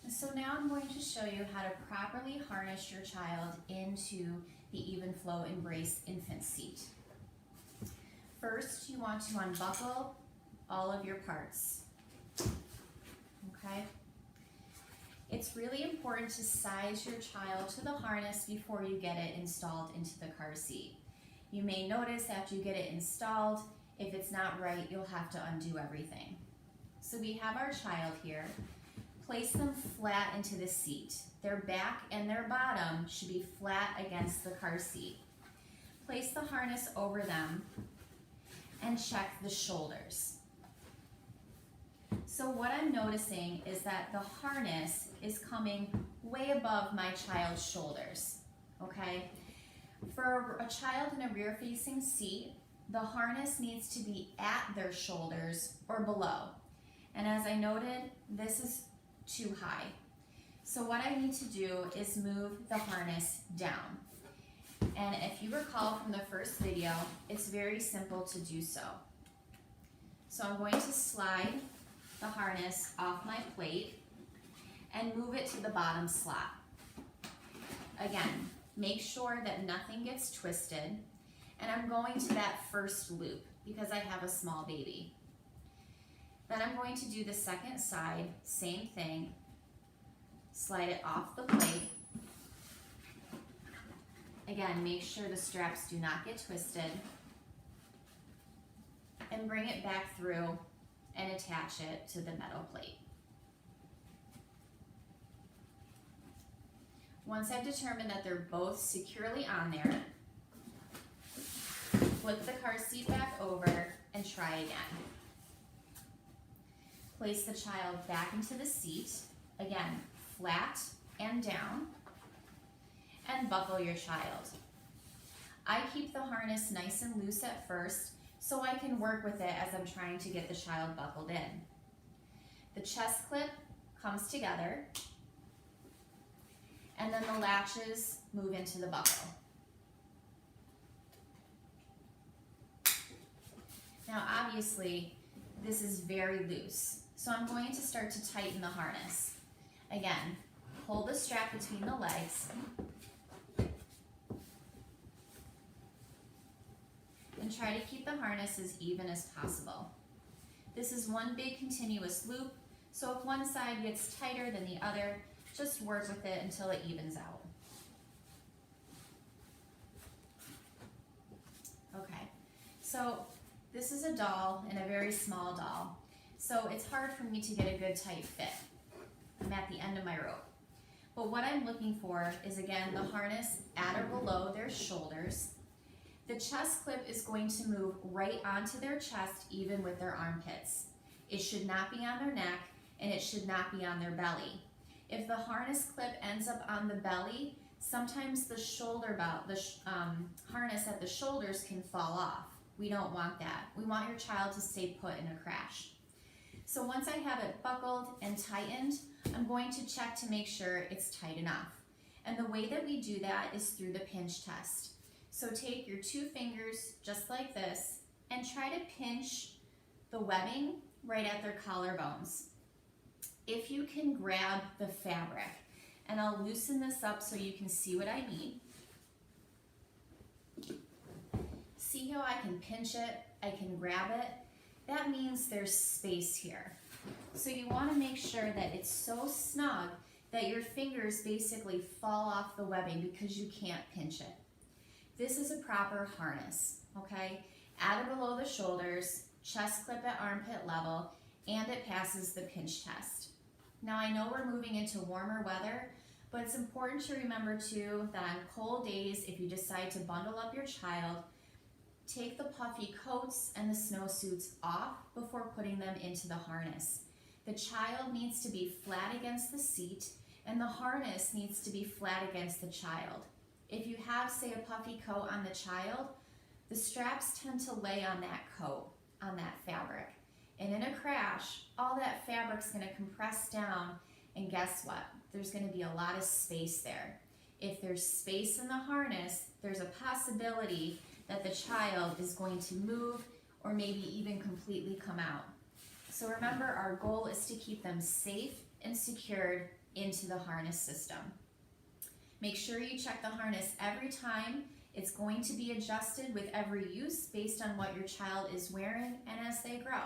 So now I'm going to show you how to properly harness your child into the Evenflo Embrace infant seat. First, you want to unbuckle all of your parts, okay? It's really important to size your child to the harness before you get it installed into the car seat. You may notice after you get it installed, if it's not right, you'll have to undo everything. So we have our child here. Place them flat into the seat. Their back and their bottom should be flat against the car seat. Place the harness over them and check the shoulders. So what I'm noticing is that the harness is coming way above my child's shoulders, okay? For a child in a rear-facing seat, the harness needs to be at their shoulders or below. And as I noted, this is too high. So what I need to do is move the harness down. And if you recall from the first video, it's very simple to do so. So I'm going to slide the harness off my plate and move it to the bottom slot. Again, make sure that nothing gets twisted, and I'm going to that first loop because I have a small baby. Then I'm going to do the second side, same thing, slide it off the plate. Again, make sure the straps do not get twisted, and bring it back through and attach it to the metal plate. Once I've determined that they're both securely on there, flip the car seat back over and try again. Place the child back into the seat, again, flat and down, and buckle your child. I keep the harness nice and loose at first so I can work with it as I'm trying to get the child buckled in. The chest clip comes together, and then the latches move into the buckle. Now obviously, this is very loose, so I'm going to start to tighten the harness. Again, pull the strap between the legs, and try to keep the harness as even as possible. This is one big continuous loop, so if one side gets tighter than the other, just work with it until it evens out. Okay, so this is a doll and a very small doll, so it's hard for me to get a good tight fit. I'm at the end of my rope. But what I'm looking for is, again, the harness at or below their shoulders. The chest clip is going to move right onto their chest, even with their armpits. It should not be on their neck, and it should not be on their belly. If the harness clip ends up on the belly, sometimes the shoulder belt, the harness at the shoulders can fall off. We don't want that. We want your child to stay put in a crash. So once I have it buckled and tightened, I'm going to check to make sure it's tight enough. And the way that we do that is through the pinch test. So take your two fingers just like this and try to pinch the webbing right at their collarbones. If you can grab the fabric, and I'll loosen this up so you can see what I mean. See how I can pinch it, I can grab it? That means there's space here. So you want to make sure that it's so snug that your fingers basically fall off the webbing because you can't pinch it. This is a proper harness, okay? At or below the shoulders, chest clip at armpit level, and it passes the pinch test. Now I know we're moving into warmer weather, but it's important to remember too that on cold days, if you decide to bundle up your child, take the puffy coats and the snowsuits off before putting them into the harness. The child needs to be flat against the seat, and the harness needs to be flat against the child. If you have, say, a puffy coat on the child, the straps tend to lay on that coat, on that fabric. And in a crash, all that fabric's going to compress down, and guess what? There's going to be a lot of space there. If there's space in the harness, there's a possibility that the child is going to move or maybe even completely come out. So remember, our goal is to keep them safe and secured into the harness system. Make sure you check the harness every time. It's going to be adjusted with every use based on what your child is wearing and as they grow.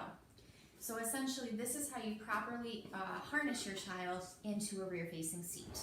So essentially, this is how you properly harness your child into a rear-facing seat.